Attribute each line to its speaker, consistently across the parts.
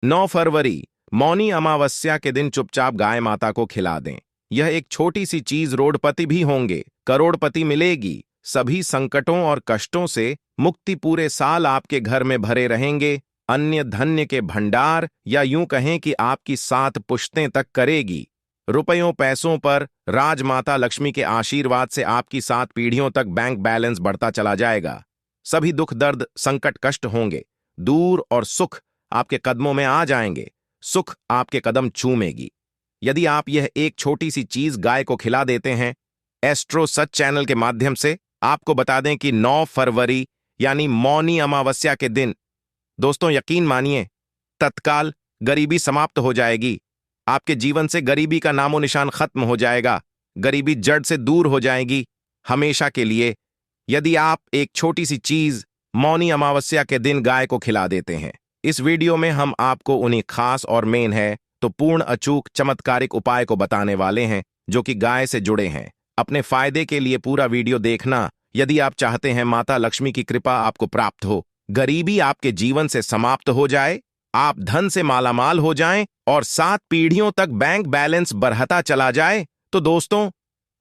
Speaker 1: 9 फरवरी मौनी अमावस्या के दिन चुपचाप गाय माता को खिला दें। यह एक छोटी सी चीज रोडपति भी होंगे, करोड़पति मिलेगी। सभी संकटों और कष्टों से मुक्ति पूरे साल आपके घर में भरे रहेंगे। अन्य धन्य के भंडार, या यूं कहें कि आपकी 7 पुश्तें तक करेगी। रुपयों पैसों पर राजमाता लक्ष्मी के आशीर्वाद से आपकी 7 पीढ़ियों तक बैंक बैलेंस बढ़ता चला जाएगा। सभी दुख दर्द संकट कष्ट होंगे दूर और सुख आपके कदमों में आ जाएंगे। सुख आपके कदम चूमेगी यदि आप यह एक छोटी सी चीज गाय को खिला देते हैं। एस्ट्रो सच चैनल के माध्यम से आपको बता दें कि 9 फरवरी यानी मौनी अमावस्या के दिन दोस्तों यकीन मानिए तत्काल गरीबी समाप्त हो जाएगी। आपके जीवन से गरीबी का नामो निशान खत्म हो जाएगा। गरीबी जड़ से दूर हो जाएगी हमेशा के लिए यदि आप एक छोटी सी चीज मौनी अमावस्या के दिन गाय को खिला देते हैं। इस वीडियो में हम आपको उन्हीं खास और मेन है तो पूर्ण अचूक चमत्कारिक उपाय को बताने वाले हैं जो कि गाय से जुड़े हैं। अपने फायदे के लिए पूरा वीडियो देखना यदि आप चाहते हैं माता लक्ष्मी की कृपा आपको प्राप्त हो, गरीबी आपके जीवन से समाप्त हो जाए, आप धन से मालामाल हो जाएं और 7 पीढ़ियों तक बैंक बैलेंस बढ़ता चला जाए। तो दोस्तों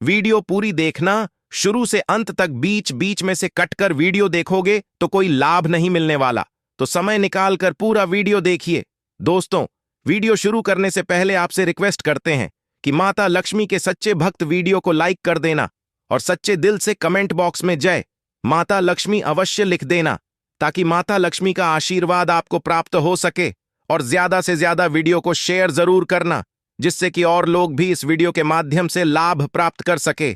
Speaker 1: वीडियो पूरी देखना, शुरू से अंत तक बीच बीच में से कटकर वीडियो देखोगे तो कोई लाभ नहीं मिलने वाला। तो समय निकालकर पूरा वीडियो देखिए। दोस्तों वीडियो शुरू करने से पहले आपसे रिक्वेस्ट करते हैं कि माता लक्ष्मी के सच्चे भक्त वीडियो को लाइक कर देना और सच्चे दिल से कमेंट बॉक्स में जय माता लक्ष्मी अवश्य लिख देना ताकि माता लक्ष्मी का आशीर्वाद आपको प्राप्त हो सके। और ज्यादा से ज्यादा वीडियो को शेयर जरूर करना जिससे कि और लोग भी इस वीडियो के माध्यम से लाभ प्राप्त कर सके।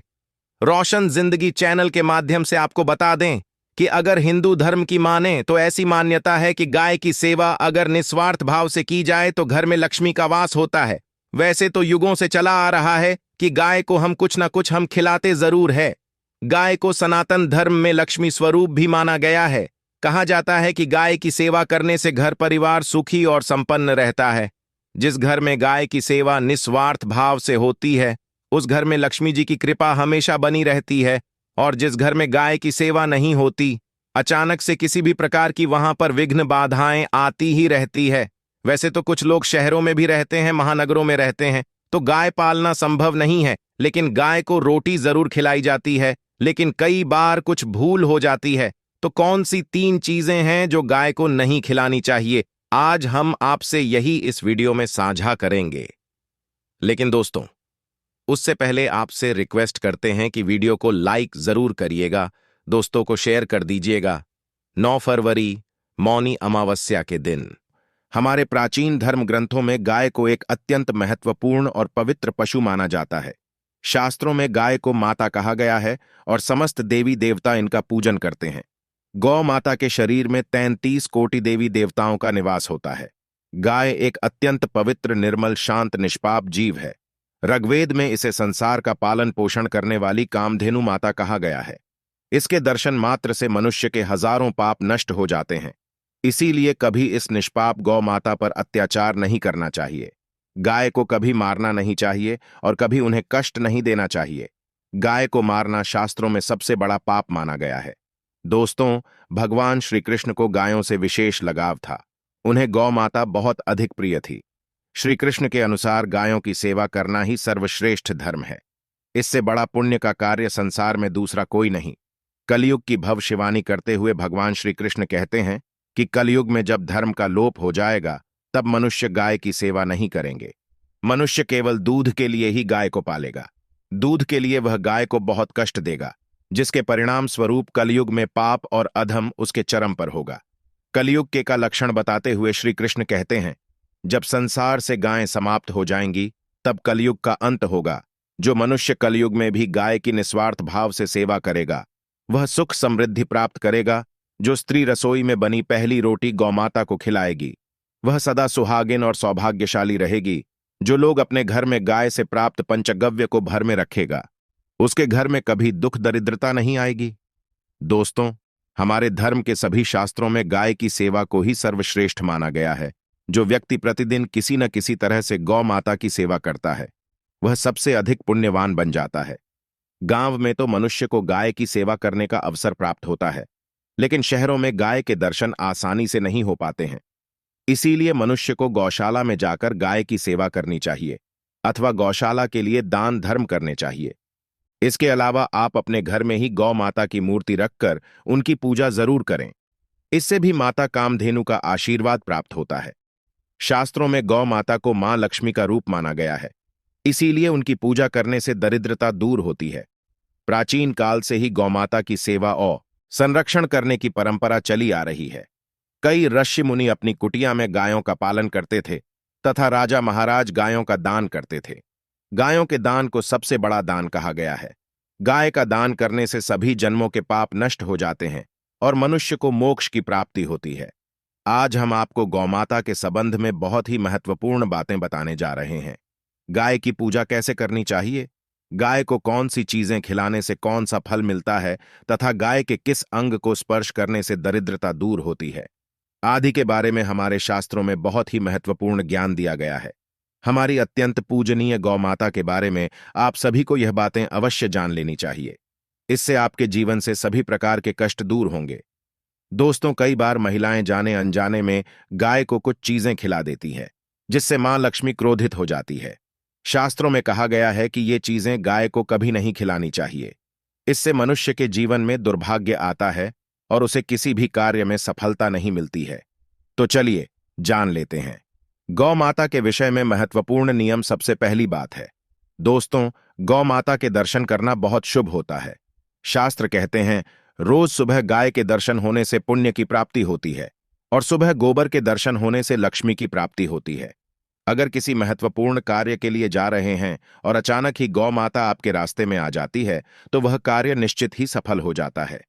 Speaker 1: रोशन जिंदगी चैनल के माध्यम से आपको बता दें कि अगर हिंदू धर्म की माने तो ऐसी मान्यता है कि गाय की सेवा अगर निस्वार्थ भाव से की जाए तो घर में लक्ष्मी का वास होता है। वैसे तो युगों से चला आ रहा है कि गाय को हम कुछ ना कुछ हम खिलाते जरूर है। गाय को सनातन धर्म में लक्ष्मी स्वरूप भी माना गया है। कहा जाता है कि गाय की सेवा करने से घर परिवार सुखी और संपन्न रहता है। जिस घर में गाय की सेवा निस्वार्थ भाव से होती है उस घर में लक्ष्मी जी की कृपा हमेशा बनी रहती है। और जिस घर में गाय की सेवा नहीं होती अचानक से किसी भी प्रकार की वहां पर विघ्न बाधाएं आती ही रहती है। वैसे तो कुछ लोग शहरों में भी रहते हैं, महानगरों में रहते हैं तो गाय पालना संभव नहीं है, लेकिन गाय को रोटी जरूर खिलाई जाती है। लेकिन कई बार कुछ भूल हो जाती है। तो कौन सी 3 चीजें हैं जो गाय को नहीं खिलानी चाहिए, आज हम आपसे यही इस वीडियो में साझा करेंगे। लेकिन दोस्तों उससे पहले आपसे रिक्वेस्ट करते हैं कि वीडियो को लाइक जरूर करिएगा, दोस्तों को शेयर कर दीजिएगा। 9 फरवरी मौनी अमावस्या के दिन हमारे प्राचीन धर्म ग्रंथों में गाय को एक अत्यंत महत्वपूर्ण और पवित्र पशु माना जाता है। शास्त्रों में गाय को माता कहा गया है और समस्त देवी देवता इनका पूजन करते हैं। गौ माता के शरीर में 33 कोटि देवी देवताओं का निवास होता है। गाय एक अत्यंत पवित्र निर्मल शांत निष्पाप जीव है। ऋग्वेद में इसे संसार का पालन पोषण करने वाली कामधेनु माता कहा गया है। इसके दर्शन मात्र से मनुष्य के हजारों पाप नष्ट हो जाते हैं। इसीलिए कभी इस निष्पाप गौ माता पर अत्याचार नहीं करना चाहिए। गाय को कभी मारना नहीं चाहिए और कभी उन्हें कष्ट नहीं देना चाहिए। गाय को मारना शास्त्रों में सबसे बड़ा पाप माना गया है। दोस्तों भगवान श्री कृष्ण को गायों से विशेष लगाव था। उन्हें गौ माता बहुत अधिक प्रिय थी। श्री कृष्ण के अनुसार गायों की सेवा करना ही सर्वश्रेष्ठ धर्म है। इससे बड़ा पुण्य का कार्य संसार में दूसरा कोई नहीं। कलयुग की भवशिवानी करते हुए भगवान श्री कृष्ण कहते हैं कि कलयुग में जब धर्म का लोप हो जाएगा तब मनुष्य गाय की सेवा नहीं करेंगे। मनुष्य केवल दूध के लिए ही गाय को पालेगा। दूध के लिए वह गाय को बहुत कष्ट देगा, जिसके परिणाम स्वरूप कलयुग में पाप और अधम उसके चरम पर होगा। कलयुग के का लक्षण बताते हुए श्री कृष्ण कहते हैं जब संसार से गायें समाप्त हो जाएंगी तब कलयुग का अंत होगा। जो मनुष्य कलयुग में भी गाय की निस्वार्थ भाव से सेवा करेगा वह सुख समृद्धि प्राप्त करेगा। जो स्त्री रसोई में बनी पहली रोटी गौमाता को खिलाएगी वह सदा सुहागिन और सौभाग्यशाली रहेगी। जो लोग अपने घर में गाय से प्राप्त पंचगव्य को भर में रखेगा उसके घर में कभी दुख दरिद्रता नहीं आएगी। दोस्तों हमारे धर्म के सभी शास्त्रों में गाय की सेवा को ही सर्वश्रेष्ठ माना गया है। जो व्यक्ति प्रतिदिन किसी न किसी तरह से गौ माता की सेवा करता है वह सबसे अधिक पुण्यवान बन जाता है। गांव में तो मनुष्य को गाय की सेवा करने का अवसर प्राप्त होता है, लेकिन शहरों में गाय के दर्शन आसानी से नहीं हो पाते हैं। इसीलिए मनुष्य को गौशाला में जाकर गाय की सेवा करनी चाहिए अथवा गौशाला के लिए दान धर्म करने चाहिए। इसके अलावा आप अपने घर में ही गौ माता की मूर्ति रखकर उनकी पूजा जरूर करें। इससे भी माता कामधेनु का आशीर्वाद प्राप्त होता है। शास्त्रों में गौ माता को मां लक्ष्मी का रूप माना गया है, इसीलिए उनकी पूजा करने से दरिद्रता दूर होती है। प्राचीन काल से ही गौमाता की सेवा और संरक्षण करने की परंपरा चली आ रही है। कई ऋषि मुनि अपनी कुटिया में गायों का पालन करते थे तथा राजा महाराज गायों का दान करते थे। गायों के दान को सबसे बड़ा दान कहा गया है। गाय का दान करने से सभी जन्मों के पाप नष्ट हो जाते हैं और मनुष्य को मोक्ष की प्राप्ति होती है। आज हम आपको गौमाता के संबंध में बहुत ही महत्वपूर्ण बातें बताने जा रहे हैं। गाय की पूजा कैसे करनी चाहिए, गाय को कौन सी चीजें खिलाने से कौन सा फल मिलता है तथा गाय के किस अंग को स्पर्श करने से दरिद्रता दूर होती है आदि के बारे में हमारे शास्त्रों में बहुत ही महत्वपूर्ण ज्ञान दिया गया है। हमारी अत्यंत पूजनीय गौमाता के बारे में आप सभी को यह बातें अवश्य जान लेनी चाहिए। इससे आपके जीवन से सभी प्रकार के कष्ट दूर होंगे। दोस्तों, कई बार महिलाएं जाने अनजाने में गाय को कुछ चीजें खिला देती है, जिससे मां लक्ष्मी क्रोधित हो जाती है। शास्त्रों में कहा गया है कि ये चीजें गाय को कभी नहीं खिलानी चाहिए। इससे मनुष्य के जीवन में दुर्भाग्य आता है और उसे किसी भी कार्य में सफलता नहीं मिलती है। तो चलिए जान लेते हैं गौ माता के विषय में महत्वपूर्ण नियम। सबसे पहली बात है दोस्तों, गौ माता के दर्शन करना बहुत शुभ होता है। शास्त्र कहते हैं रोज सुबह गाय के दर्शन होने से पुण्य की प्राप्ति होती है और सुबह गोबर के दर्शन होने से लक्ष्मी की प्राप्ति होती है। अगर किसी महत्वपूर्ण कार्य के लिए जा रहे हैं और अचानक ही गौ माता आपके रास्ते में आ जाती है तो वह कार्य निश्चित ही सफल हो जाता है।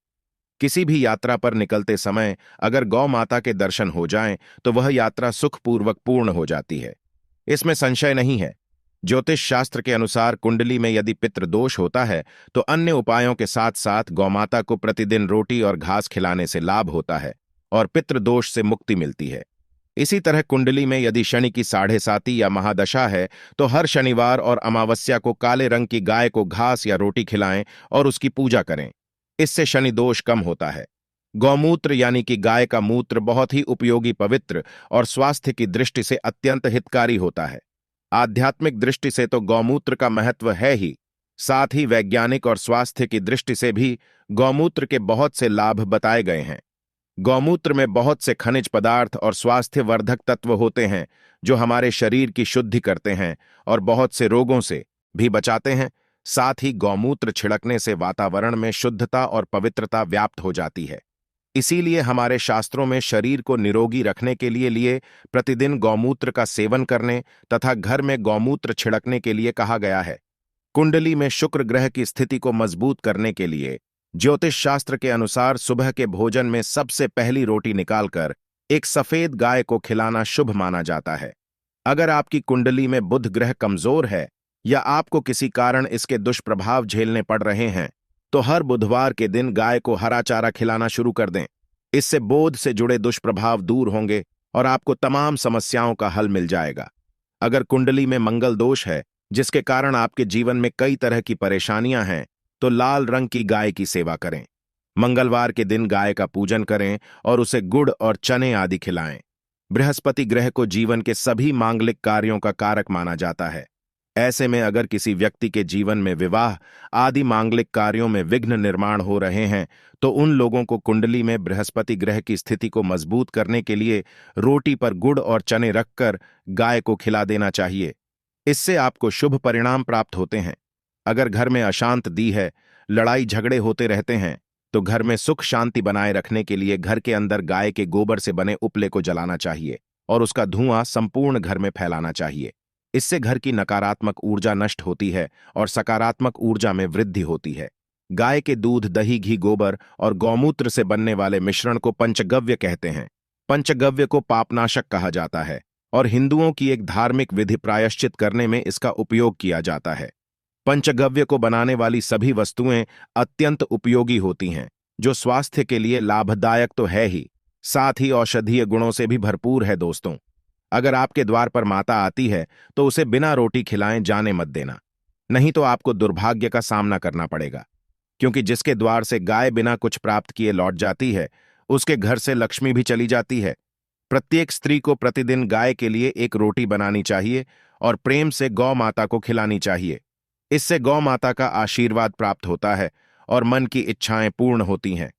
Speaker 1: किसी भी यात्रा पर निकलते समय अगर गौ माता के दर्शन हो जाएं तो वह यात्रा सुखपूर्वक पूर्ण हो जाती है, इसमें संशय नहीं है। ज्योतिष शास्त्र के अनुसार कुंडली में यदि पितृदोष होता है तो अन्य उपायों के साथ साथ गौमाता को प्रतिदिन रोटी और घास खिलाने से लाभ होता है और पितृदोष से मुक्ति मिलती है। इसी तरह कुंडली में यदि शनि की 7.5 या महादशा है तो हर शनिवार और अमावस्या को काले रंग की गाय को घास या रोटी खिलाएं और उसकी पूजा करें। इससे शनि दोष कम होता है। गौमूत्र यानी कि गाय का मूत्र बहुत ही उपयोगी, पवित्र और स्वास्थ्य की दृष्टि से अत्यंत हितकारी होता है। आध्यात्मिक दृष्टि से तो गौमूत्र का महत्व है ही, साथ ही वैज्ञानिक और स्वास्थ्य की दृष्टि से भी गौमूत्र के बहुत से लाभ बताए गए हैं। गौमूत्र में बहुत से खनिज पदार्थ और स्वास्थ्यवर्धक तत्व होते हैं जो हमारे शरीर की शुद्धि करते हैं और बहुत से रोगों से भी बचाते हैं। साथ ही गौमूत्र छिड़कने से वातावरण में शुद्धता और पवित्रता व्याप्त हो जाती है। इसीलिए हमारे शास्त्रों में शरीर को निरोगी रखने के लिए प्रतिदिन गौमूत्र का सेवन करने तथा घर में गौमूत्र छिड़कने के लिए कहा गया है। कुंडली में शुक्र ग्रह की स्थिति को मजबूत करने के लिए ज्योतिष शास्त्र के अनुसार सुबह के भोजन में सबसे पहली रोटी निकालकर एक सफेद गाय को खिलाना शुभ माना जाता है। अगर आपकी कुंडली में बुध ग्रह कमजोर है या आपको किसी कारण इसके दुष्प्रभाव झेलने पड़ रहे हैं तो हर बुधवार के दिन गाय को हरा चारा खिलाना शुरू कर दें। इससे बोध से जुड़े दुष्प्रभाव दूर होंगे और आपको तमाम समस्याओं का हल मिल जाएगा। अगर कुंडली में मंगल दोष है जिसके कारण आपके जीवन में कई तरह की परेशानियां हैं तो लाल रंग की गाय की सेवा करें। मंगलवार के दिन गाय का पूजन करें और उसे गुड़ और चने आदि खिलाएं। बृहस्पति ग्रह को जीवन के सभी मांगलिक कार्यों का कारक माना जाता है। ऐसे में अगर किसी व्यक्ति के जीवन में विवाह आदि मांगलिक कार्यों में विघ्न निर्माण हो रहे हैं तो उन लोगों को कुंडली में बृहस्पति ग्रह की स्थिति को मजबूत करने के लिए रोटी पर गुड़ और चने रखकर गाय को खिला देना चाहिए। इससे आपको शुभ परिणाम प्राप्त होते हैं। अगर घर में अशांत दी है, लड़ाई झगड़े होते रहते हैं तो घर में सुख शांति बनाए रखने के लिए घर के अंदर गाय के गोबर से बने उपले को जलाना चाहिए और उसका धुआं संपूर्ण घर में फैलाना चाहिए। इससे घर की नकारात्मक ऊर्जा नष्ट होती है और सकारात्मक ऊर्जा में वृद्धि होती है। गाय के दूध, दही, घी, गोबर और गौमूत्र से बनने वाले मिश्रण को पंचगव्य कहते हैं। पंचगव्य को पापनाशक कहा जाता है और हिंदुओं की एक धार्मिक विधि प्रायश्चित करने में इसका उपयोग किया जाता है। पंचगव्य को बनाने वाली सभी वस्तुएं अत्यंत उपयोगी होती हैं, जो स्वास्थ्य के लिए लाभदायक तो है ही, साथ ही औषधीय गुणों से भी भरपूर है। दोस्तों, अगर आपके द्वार पर माता आती है तो उसे बिना रोटी खिलाएं जाने मत देना, नहीं तो आपको दुर्भाग्य का सामना करना पड़ेगा। क्योंकि जिसके द्वार से गाय बिना कुछ प्राप्त किए लौट जाती है उसके घर से लक्ष्मी भी चली जाती है। प्रत्येक स्त्री को प्रतिदिन गाय के लिए एक रोटी बनानी चाहिए और प्रेम से गौ माता को खिलानी चाहिए। इससे गौ माता का आशीर्वाद प्राप्त होता है और मन की इच्छाएं पूर्ण होती हैं।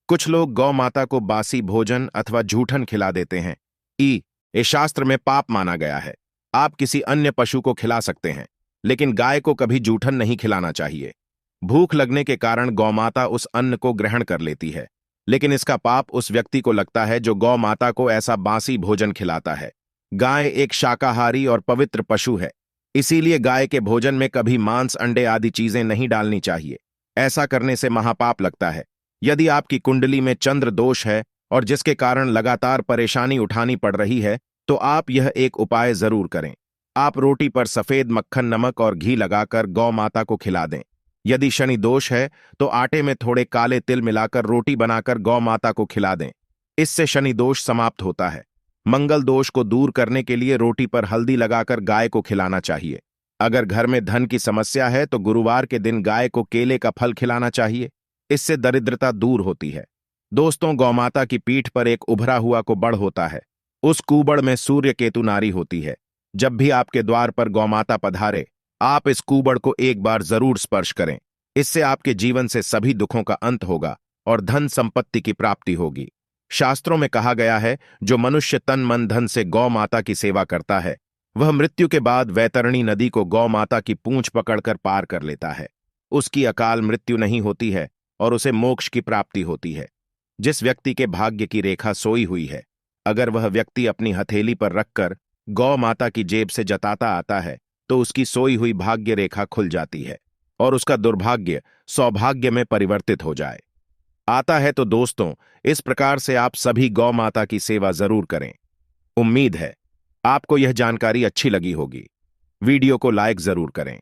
Speaker 1: कुछ लोग गौ माता को बासी भोजन अथवा जूठन खिला देते हैं। ये शास्त्र में पाप माना गया है। आप किसी अन्य पशु को खिला सकते हैं, लेकिन गाय को कभी जूठन नहीं खिलाना चाहिए। भूख लगने के कारण गौमाता उस अन्न को ग्रहण कर लेती है, लेकिन इसका पाप उस व्यक्ति को लगता है जो गौ माता को ऐसा बासी भोजन खिलाता है। गाय एक शाकाहारी और पवित्र पशु है, इसीलिए गाय के भोजन में कभी मांस, अंडे आदि चीजें नहीं डालनी चाहिए। ऐसा करने से महापाप लगता है। यदि आपकी कुंडली में चंद्र दोष है और जिसके कारण लगातार परेशानी उठानी पड़ रही है, तो आप यह एक उपाय जरूर करें। आप रोटी पर सफेद मक्खन, नमक और घी लगाकर गौ माता को खिला दें। यदि शनि दोष है तो आटे में थोड़े काले तिल मिलाकर रोटी बनाकर गौ माता को खिला दें। इससे शनि दोष समाप्त होता है। मंगल दोष को दूर करने के लिए रोटी पर हल्दी लगाकर गाय को खिलाना चाहिए। अगर घर में धन की समस्या है तो गुरुवार के दिन गाय को केले का फल खिलाना चाहिए। इससे दरिद्रता दूर होती है। दोस्तों, गौमाता की पीठ पर एक उभरा हुआ कुबड़ होता है। उस कुबड़ में सूर्य केतु नारी होती है। जब भी आपके द्वार पर गौमाता पधारे, आप इस कुबड़ को एक बार जरूर स्पर्श करें। इससे आपके जीवन से सभी दुखों का अंत होगा और धन संपत्ति की प्राप्ति होगी। शास्त्रों में कहा गया है, जो मनुष्य तन मन धन से गौ माता की सेवा करता है, वह मृत्यु के बाद वैतरणी नदी को गौ माता की पूंछ पकड़कर पार कर लेता है। उसकी अकाल मृत्यु नहीं होती है और उसे मोक्ष की प्राप्ति होती है। जिस व्यक्ति के भाग्य की रेखा सोई हुई है, अगर वह व्यक्ति अपनी हथेली पर रखकर गौ माता की जेब से जताता आता है, तो उसकी सोई हुई भाग्य रेखा खुल जाती है और उसका दुर्भाग्य सौभाग्य में परिवर्तित हो जाए आता है। तो दोस्तों, इस प्रकार से आप सभी गौ माता की सेवा जरूर करें। उम्मीद है आपको यह जानकारी अच्छी लगी होगी। वीडियो को लाइक जरूर करें।